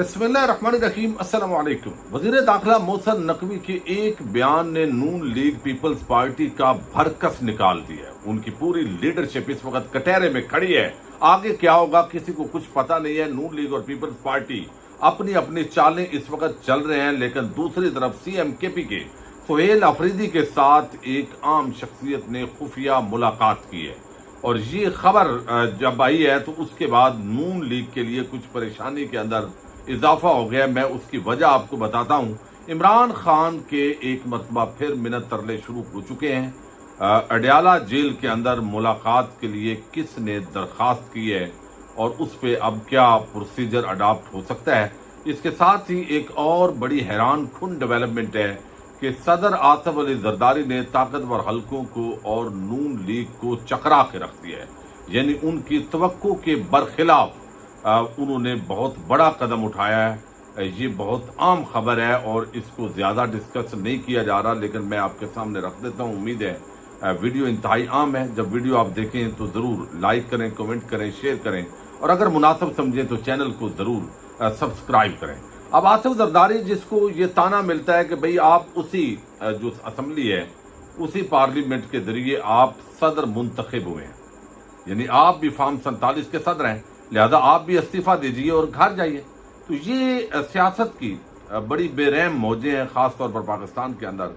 बिस्मिल्लाहिर्रहमानिर्रहीम अस्सलाम वालेकुम। वज़ीर दाखिला मोहसिन नकवी के एक बयान ने नून लीग पीपल्स पार्टी का भरकस निकाल दिया है। उनकी पूरी लीडरशिप इस वक्त कटहरे में खड़ी है। आगे क्या होगा किसी को कुछ पता नहीं है। नून लीग और पीपल्स पार्टी अपनी अपनी चालें इस वक्त चल रहे हैं, लेकिन दूसरी तरफ सीएम केपी के सुहेल अफरीदी के साथ एक आम शख्सियत ने खुफिया मुलाकात की है और ये खबर जब आई है तो उसके बाद नून लीग के लिए कुछ परेशानी के अंदर इजाफा हो गया। मैं उसकी वजह आपको बताता हूँ। इमरान खान के एक मरतबा फिर मिन्नत तरले शुरू हो चुके हैं। अडयाला जेल के अंदर मुलाकात के लिए किसने दरखास्त की है और उस पर अब क्या प्रोसीजर अडॉप्ट हो सकता है। इसके साथ ही एक और बड़ी हैरान कुन डेवलपमेंट है कि सदर आसिफ अली जरदारी ने ताकतवर हलकों को और नून लीग को चकरा के रख दिया है। यानी उनकी तवक्को के बरखिलाफ उन्होंने बहुत बड़ा कदम उठाया है। ये बहुत आम खबर है और इसको ज़्यादा डिस्कस नहीं किया जा रहा, लेकिन मैं आपके सामने रख देता हूँ। उम्मीद है वीडियो इंतहाई आम है। जब वीडियो आप देखें तो ज़रूर लाइक करें, कमेंट करें, शेयर करें और अगर मुनासिब समझें तो चैनल को ज़रूर सब्सक्राइब करें। अब आसिफ जरदारी जिसको ये ताना मिलता है कि भाई आप उसी जो असम्बली है उसी पार्लियामेंट के ज़रिए आप सदर मुंतखब हुए हैं, यानी आप भी फॉर्म 47 के सदर हैं, लिहाजा आप भी इस्तीफा दीजिए और घर जाइए। तो ये सियासत की बड़ी बेरहम मौजें हैं। ख़ास तौर पर पाकिस्तान के अंदर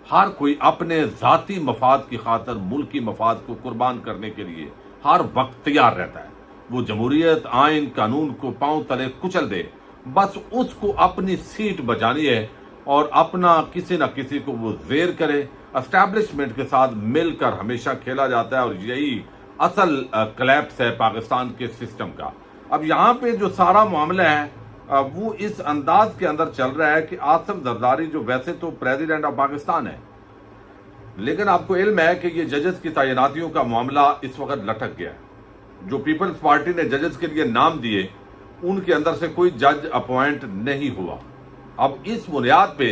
हर कोई अपने ज़ाती मफाद की खातर मुल्की मफाद को कुर्बान करने के लिए हर वक्त तैयार रहता है। वो जमहूरियत, आइन, कानून को पांव तले कुचल दे, बस उसको अपनी सीट बचानी है और अपना किसी न किसी को वो जेर करे। एस्टैब्लिशमेंट के साथ मिलकर हमेशा खेला जाता है और यही असल क्लैप्स है पाकिस्तान के सिस्टम का। अब यहाँ पे जो सारा मामला है वो इस अंदाज के अंदर चल रहा है कि आसिफ जरदारी जो वैसे तो प्रेसिडेंट ऑफ पाकिस्तान है, लेकिन आपको इल्म है कि ये जजेस की तैनातियों का मामला इस वक्त लटक गया है। जो पीपल्स पार्टी ने जजेस के लिए नाम दिए उनके अंदर से कोई जज अपॉइंट नहीं हुआ। अब इस बुनियाद पे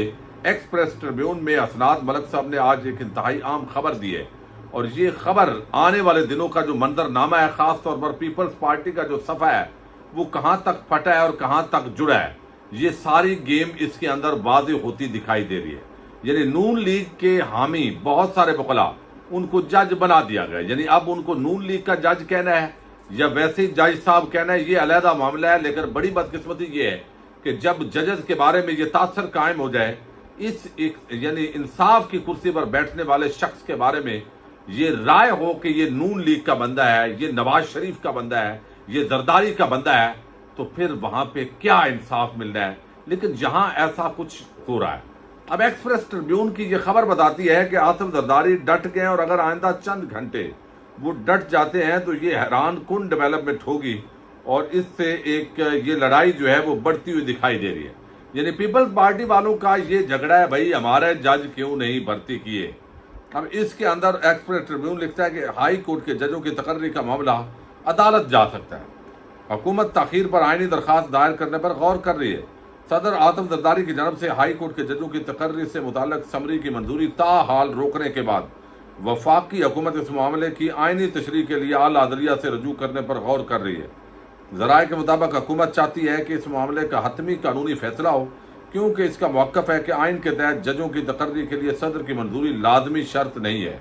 एक्सप्रेस ट्रिब्यून में असनाद मलिक साहब ने आज एक इंतहाई आम खबर दी है और ये खबर आने वाले दिनों का जो मंजरनामा है, खास तौर पर पीपल्स पार्टी का जो सफा है वो कहां तक फटा है और कहां तक जुड़ा है, ये सारी गेम इसके अंदर वाज़ेह होती दिखाई दे रही है। यानी नून लीग के हामी बहुत सारे वकला उनको जज बना दिया गया, यानी अब उनको नून लीग का जज कहना है या वैसे ही जज साहब कहना है, ये अलहदा मामला है। लेकिन बड़ी बदकिस्मती ये है कि जब जजेस के बारे में ये तासर कायम हो जाए, इस एक यानी इंसाफ की कुर्सी पर बैठने वाले शख्स के बारे में ये राय हो कि ये नून लीग का बंदा है, ये नवाज शरीफ का बंदा है, ये जरदारी का बंदा है, तो फिर वहां पे क्या इंसाफ मिल रहा है। लेकिन जहां ऐसा कुछ हो रहा है, अब एक्सप्रेस ट्रिब्यून की ये खबर बताती है कि आसिफ जरदारी डट गए और अगर आइंदा चंद घंटे वो डट जाते हैं तो ये हैरान कुन डेवलपमेंट होगी और इससे एक ये लड़ाई जो है वो बढ़ती हुई दिखाई दे रही है। यानी पीपल्स पार्टी वालों का ये झगड़ा है, भाई हमारे जज क्यों नहीं भर्ती किए। अब इसके अंदर एक्सप्रेस ट्रिब्यून लिखता है कि हाई कोर्ट के जजों की तकर्री का मामला अदालत जा सकता है। हुकूमत ताखीर पर आईनी दरखास्त दायर करने पर गौर कर रही है। सदर आसिफ जरदारी की जानब से हाई कोर्ट के जजों की तकर्री से मुताल्लिक समरी की मंजूरी ताहाल रोकने के बाद वफाकी हुकूमत इस मामले की आईनी तशरीह के लिए आला अदलिया से रजू करने पर गौर कर रही है। ज़राए के मुताबिक हुकूमत चाहती है कि इस मामले का हतमी कानूनी फैसला हो, क्योंकि इसका मौक़िफ़ है कि आइन के तहत जजों की तकर्री के लिए सदर की मंजूरी लाजमी शर्त नहीं है।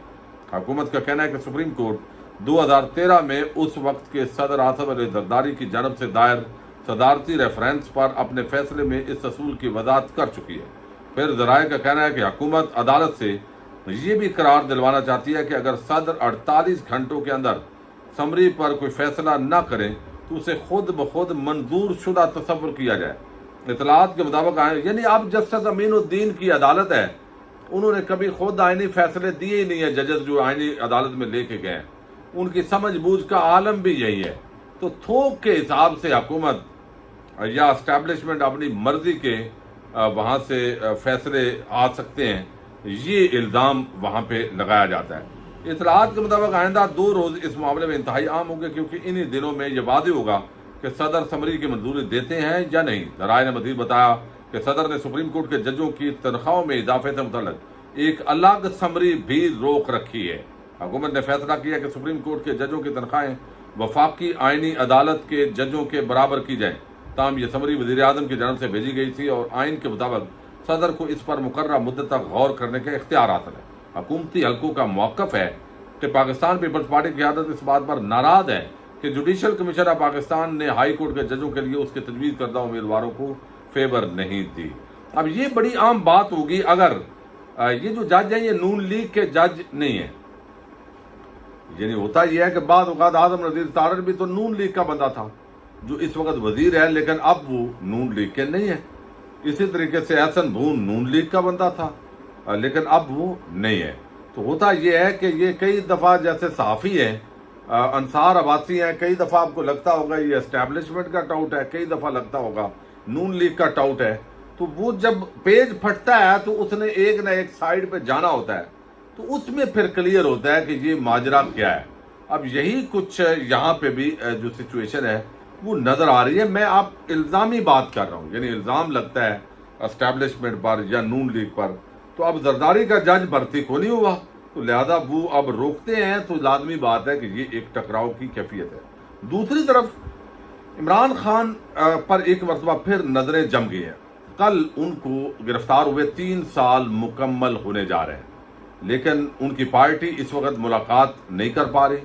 हुकूमत का कहना है कि सुप्रीम कोर्ट 2013 में उस वक्त के सदर आसिफ अली जरदारी की जानब से दायर सदारती रेफरेंस पर अपने फैसले में इस असूल की वजाहत कर चुकी है। फिर ज़राए का कहना है कि हुकूमत अदालत से ये भी करार दिलवाना चाहती है कि अगर सदर 48 घंटों के अंदर समरी पर कोई फैसला न करें तो उसे खुद ब खुद मंजूर शुदा तस्वुर किया जाए। इतलात के मुताबिक यानी अब जस्टिस अमीनुद्दीन की अदालत है, उन्होंने कभी खुद आईनी फैसले दिए ही नहीं है। जजेस जो आईनी अदालत में लेके गए उनकी समझ बूझ का आलम भी यही है। तो थोक के हिसाब से हुकूमत या एस्टैब्लिशमेंट अपनी मर्जी के वहाँ से फैसले आ सकते हैं, ये इल्ज़ाम वहाँ पे लगाया जाता है। इतलात के मुताबिक आइंदा 2 रोज़ इस मामले में इंतहाई आम होंगे, क्योंकि इन्हीं दिनों में ये वादे होगा कि सदर समरी की मंजूरी देते हैं या नहीं। ज़राए ने मज़ीद बताया कि सदर ने सुप्रीम कोर्ट के जजों की तनख्वाहों में इजाफे से मुतल्लिक एक अलग समरी भी रोक रखी है। हुकूमत ने फैसला किया कि सुप्रीम कोर्ट के जजों की तनख्वाहें वफाकी आइनी अदालत के जजों के बराबर की जाए ताहम ये समरी वज़ीर आज़म की जानब से भेजी गई थी और आइन के मुताबिक सदर को इस पर मुकर्ररा मुद्दत तक गौर करने के इख्तियार हासिल है। हुकूमती हलकों का मौक़िफ़ है कि पाकिस्तान पीपल्स पार्टी की क़यादत इस बात पर नाराज़ है कि जुडिशल कमीशन ऑफ पाकिस्तान ने हाई कोर्ट के जजों के लिए उसके तजवीज़ करदा उम्मीदवारों को फेवर नहीं दी। अब ये बड़ी आम बात होगी अगर ये जो जज हैं ये नून लीग के जज नहीं है। यानी होता यह है कि बाद औक़ात आज़म नज़ीर तारड़ भी तो नून लीग का बंदा था जो इस वक्त वजीर है, लेकिन अब वो नून लीग के नहीं है। इसी तरीके से एहसन भून नून लीग का बंदा था लेकिन अब वो नहीं है। तो होता यह है कि ये कई दफ़ा जैसे सहाफ़ी हैं, अंसार अब्बासी हैं, कई दफ़ा आपको लगता होगा ये एस्टैब्लिशमेंट का टाउट है, कई दफ़ा लगता होगा नून लीग का टाउट है। तो वो जब पेज फटता है तो उसने एक ना एक साइड पे जाना होता है, तो उसमें फिर क्लियर होता है कि ये माजरा क्या है। अब यही कुछ यहाँ पे भी जो सिचुएशन है वो नज़र आ रही है। मैं आप इल्ज़ामी बात कर रहा हूँ, यानी इल्ज़ाम लगता है एस्टैब्लिशमेंट पर या नून लीग पर। तो अब जरदारी का जज भर्ती को नहीं हुआ तो लिहाजा वो अब रोकते हैं, तो लाजमी बात है कि ये एक टकराव की कैफियत है। दूसरी तरफ इमरान खान पर एक मरतबा फिर नजरें जम गई हैं। कल उनको गिरफ्तार हुए 3 साल मुकम्मल होने जा रहे हैं, लेकिन उनकी पार्टी इस वक्त मुलाकात नहीं कर पा रही।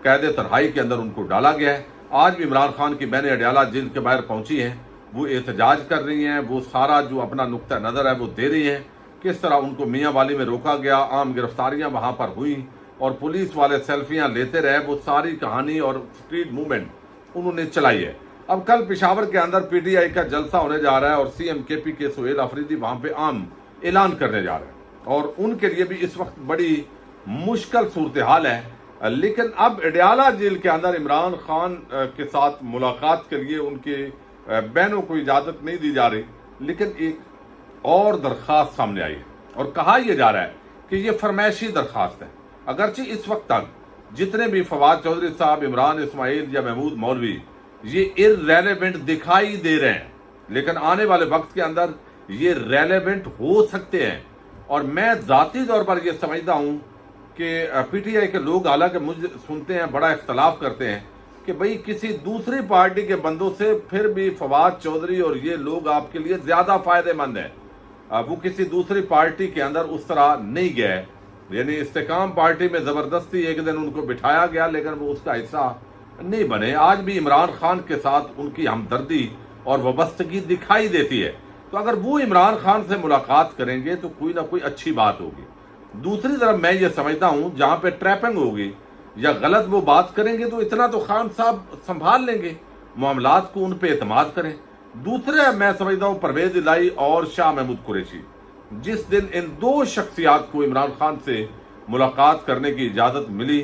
कैद तन्हाई के अंदर उनको डाला गया है। आज भी इमरान खान की बहनें अडयाला जेल के बाहर पहुंची हैं, वो एहतजाज कर रही हैं, वो सारा जो अपना नुक्ता नज़र है वो दे रही हैं। किस तरह उनको मियाँ वाली में रोका गया, आम गिरफ्तारियां वहां पर हुई और पुलिस वाले सेल्फियां लेते रहे, वो सारी कहानी और स्ट्रीट मूवमेंट उन्होंने चलाई है। अब कल पेशावर के अंदर PTI का जलसा होने जा रहा है और CM KP के सुहेल अफरीदी वहां पे आम ऐलान करने जा रहे हैं और उनके लिए भी इस वक्त बड़ी मुश्किल सूरत हाल है। लेकिन अब अडयाला जेल के अंदर इमरान खान के साथ मुलाकात के लिए उनके बहनों को इजाजत नहीं दी जा रही, लेकिन एक और दरख्वास्त सामने आई है और कहा यह जा रहा है कि यह फरमाइशी दरख्वास्त है। अगरचे इस वक्त तक जितने भी फवाद चौधरी साहब, इमरान इस्माइल या महमूद मौलवी ये इररेलेवेंट दिखाई दे रहे हैं, लेकिन आने वाले वक्त के अंदर ये रेलेवेंट हो सकते हैं। और मैं जाती तौर पर यह समझता हूं कि PTI के लोग हालांकि मुझे सुनते हैं बड़ा इख्तलाफ करते हैं कि भाई किसी दूसरी पार्टी के बंदों से फिर भी फवाद चौधरी और ये लोग आपके लिए ज्यादा फायदेमंद है। वो किसी दूसरी पार्टी के अंदर उस तरह नहीं गए, यानी इस्तेकाम पार्टी में जबरदस्ती एक दिन उनको बिठाया गया लेकिन वो उसका हिस्सा नहीं बने। आज भी इमरान खान के साथ उनकी हमदर्दी और वाबस्तगी दिखाई देती है। तो अगर वो इमरान खान से मुलाकात करेंगे तो कोई ना कोई अच्छी बात होगी। दूसरी तरफ मैं ये समझता हूँ जहाँ पे ट्रैपिंग होगी या गलत वो बात करेंगे तो इतना तो खान साहब संभाल लेंगे, मामलात को उन पे एतमाद करें। दूसरे मैं समझता हूँ परवेज इलाही और शाह महमूद कुरैशी, जिस दिन इन दो शख्सियात को इमरान खान से मुलाकात करने की इजाज़त मिली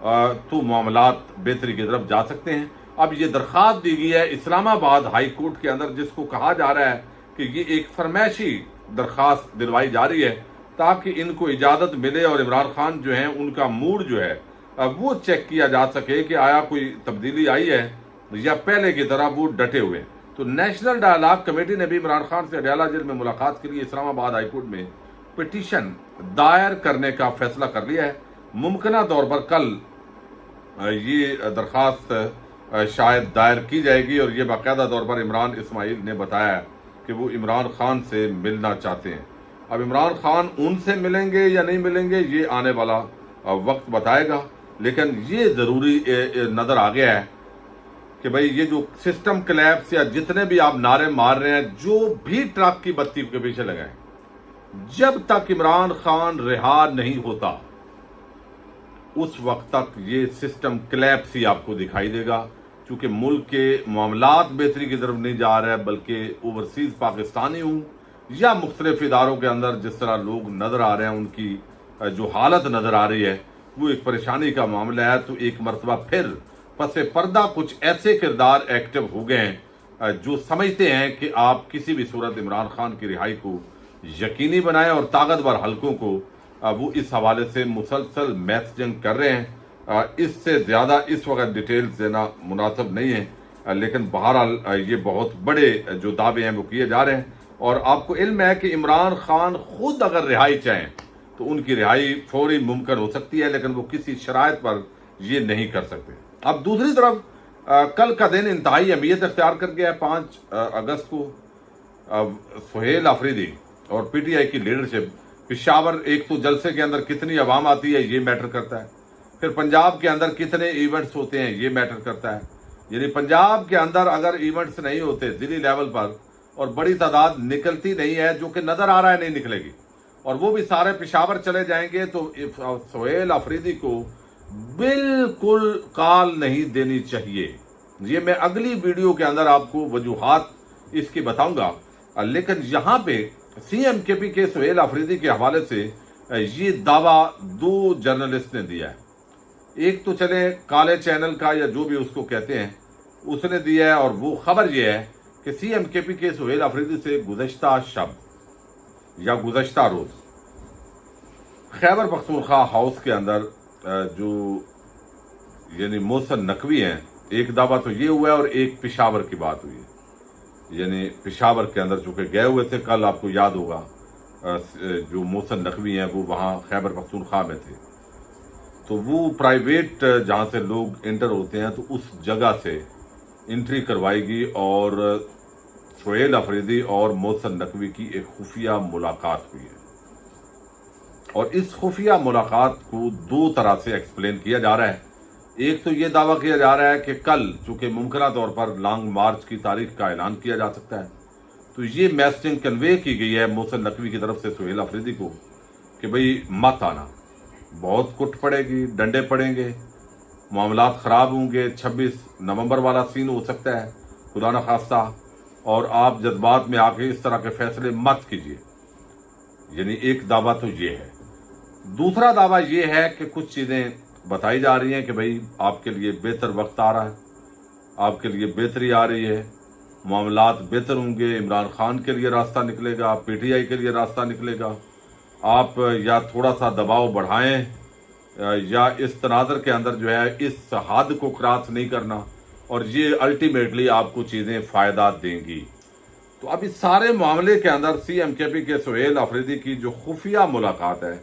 तो मामलात बेहतरी की तरफ जा सकते हैं। अब ये दरख्वास्त दी गई है इस्लामाबाद हाई कोर्ट के अंदर, जिसको कहा जा रहा है कि ये एक फरमाइशी दरख्वास्त दिलवाई जा रही है ताकि इनको इजाज़त मिले और इमरान खान जो है उनका मूड जो है वो चेक किया जा सके कि आया कोई तब्दीली आई है या पहले की तरह वो डटे हुए। तो नेशनल डायलॉग कमेटी ने भी इमरान खान से अडयाला जेल में मुलाकात के लिए इस्लामाबाद हाईकोर्ट में पिटीशन दायर करने का फैसला कर लिया है। मुमकिन तौर पर कल ये दरख्वास्त शायद दायर की जाएगी और ये बाकायदा तौर पर इमरान इस्माइल ने बताया कि वो इमरान खान से मिलना चाहते हैं। अब इमरान खान उनसे मिलेंगे या नहीं मिलेंगे ये आने वाला वक्त बताएगा, लेकिन ये ज़रूरी नज़र आ गया है कि भाई ये जो सिस्टम कोलैप्स या जितने भी आप नारे मार रहे हैं, जो भी ट्रक की बत्ती के पीछे लगाएं, जब तक इमरान खान रिहा नहीं होता उस वक्त तक ये सिस्टम कोलैप्स ही आपको दिखाई देगा। क्योंकि मुल्क के मामलात बेहतरी की तरफ नहीं जा रहे हैं, बल्कि ओवरसीज पाकिस्तानी हूँ या मुख्तलिफ इदारों के अंदर जिस तरह लोग नज़र आ रहे हैं, उनकी जो हालत नज़र आ रही है वो एक परेशानी का मामला है। तो एक मरतबा फिर पसे पर्दा कुछ ऐसे किरदार एक्टिव हो गए हैं जो समझते हैं कि आप किसी भी सूरत इमरान खान की रिहाई को यकीनी बनाएं और ताकतवर हलकों को वो इस हवाले से मुसलसल मैसेजिंग कर रहे हैं। इससे ज़्यादा इस वक्त डिटेल्स देना मुनासिब नहीं है, लेकिन बहरहाल ये बहुत बड़े जो दावे हैं वो किए जा रहे हैं। और आपको इल्म है कि इमरान खान खुद अगर रिहाई चाहें तो उनकी रिहाई फौरी मुमकिन हो सकती है, लेकिन वो किसी शराइत पर ये नहीं कर सकते। अब दूसरी तरफ कल का दिन इंतहाई अहमियत इख्तियार कर गया है। 5 अगस्त को सुहेल अफरीदी और पीटीआई की लीडरशिप पेशावर, एक तो जलसे के अंदर कितनी आवाम आती है ये मैटर करता है, फिर पंजाब के अंदर कितने इवेंट्स होते हैं ये मैटर करता है। यानी पंजाब के अंदर अगर इवेंट्स नहीं होते जिली लेवल पर और बड़ी तादाद निकलती नहीं है, जो कि नजर आ रहा है नहीं निकलेगी, और वो भी सारे पेशावर चले जाएंगे, तो सुहेल अफरीदी को बिल्कुल कॉल नहीं देनी चाहिए। ये मैं अगली वीडियो के अंदर आपको वजूहात इसकी बताऊंगा। लेकिन यहाँ पे CMKP के सुहेल अफरीदी के हवाले से ये दावा 2 जर्नलिस्ट ने दिया है। एक तो चले काले चैनल का या जो भी उसको कहते हैं उसने दिया है, और वो खबर ये है कि CMKP के सुहेल अफरीदी से गुज़श्ता शब या गुज़श्ता रोज खैबर पख्तूनख्वा हाउस के अंदर जो यानी मोहसिन नकवी हैं, एक दावा तो ये हुआ है और एक पेशावर की बात हुई है। यानी पेशावर के अंदर चूंकि गए हुए थे, कल आपको याद होगा जो मोहसिन नकवी हैं वो वहाँ खैबर पख्तूनख्वा में थे, तो वो प्राइवेट जहाँ से लोग इंटर होते हैं तो उस जगह से एंट्री करवाएगी, और सुहेल अफरीदी और मोहसिन नकवी की एक खुफिया मुलाकात हुई है। और इस खुफिया मुलाकात को 2 तरह से एक्सप्लेन किया जा रहा है। एक तो ये दावा किया जा रहा है कि कल चूंकि मुमकिन तौर पर लॉन्ग मार्च की तारीख का ऐलान किया जा सकता है, तो ये मैसेजिंग कन्वे की गई है मोहसिन नकवी की तरफ से सुहेल अफरीदी को कि भाई मत आना, बहुत कुट पड़ेगी, डंडे पड़ेंगे, मामलात ख़राब होंगे, 26 नवंबर वाला सीन हो सकता है खुदा न खास्ता, और आप जज्बात में आके इस तरह के फैसले मत कीजिए। यानी एक दावा तो ये है। दूसरा दावा ये है कि कुछ चीज़ें बताई जा रही हैं कि भाई आपके लिए बेहतर वक्त आ रहा है, आपके लिए बेहतरी आ रही है, मामलात बेहतर होंगे, इमरान खान के लिए रास्ता निकलेगा, PTI के लिए रास्ता निकलेगा, आप या थोड़ा सा दबाव बढ़ाएं या इस तनाज़र के अंदर जो है इस हद को क्रॉस नहीं करना, और ये अल्टीमेटली आपको चीज़ें फ़ायदा देंगी। तो अब इस सारे मामले के अंदर CMKP के सुहेल अफरीदी की जो खुफिया मुलाकात है,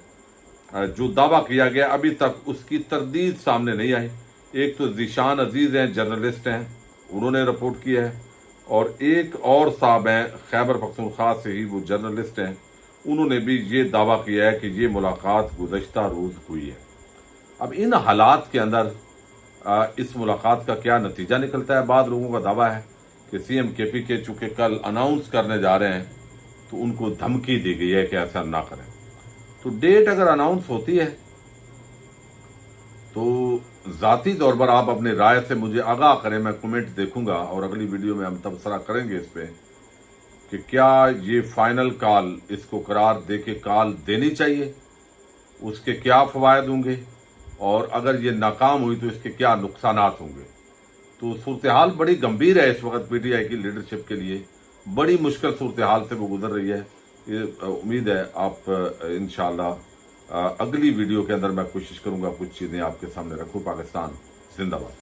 जो दावा किया गया, अभी तक उसकी तरदीद सामने नहीं आई। एक तो ज़ीशान अजीज़ हैं, जर्नलिस्ट हैं, उन्होंने रिपोर्ट किया है, और एक और साहब हैं खैबर पख्तूनख्वा से ही, वो जर्नलिस्ट हैं, उन्होंने भी ये दावा किया है कि ये मुलाकात गुज़श्ता रोज़ हुई है। अब इन हालात के अंदर इस मुलाकात का क्या नतीजा निकलता है। बाद लोगों का दावा है कि CMKP के चूँकि कल अनाउंस करने जा रहे हैं तो उनको धमकी दी गई है कि ऐसा ना करें। तो डेट अगर अनाउंस होती है तो ज़ाती तौर पर आप अपनी राय से मुझे आगाह करें, मैं कमेंट देखूंगा, और अगली वीडियो में हम तबसरा करेंगे इस पे कि क्या ये फाइनल कॉल इसको करार दे के कॉल देनी चाहिए, उसके क्या फ़वायद होंगे, और अगर ये नाकाम हुई तो इसके क्या नुकसानात होंगे। तो सूरत हाल बड़ी गंभीर है इस वक्त PTI की लीडरशिप के लिए, बड़ी मुश्किल सूरत हाल से वो गुजर रही है। ये उम्मीद है आप इंशाअल्लाह अगली वीडियो के अंदर मैं कोशिश करूंगा कुछ चीज़ें आपके सामने रखूं। पाकिस्तान जिंदाबाद।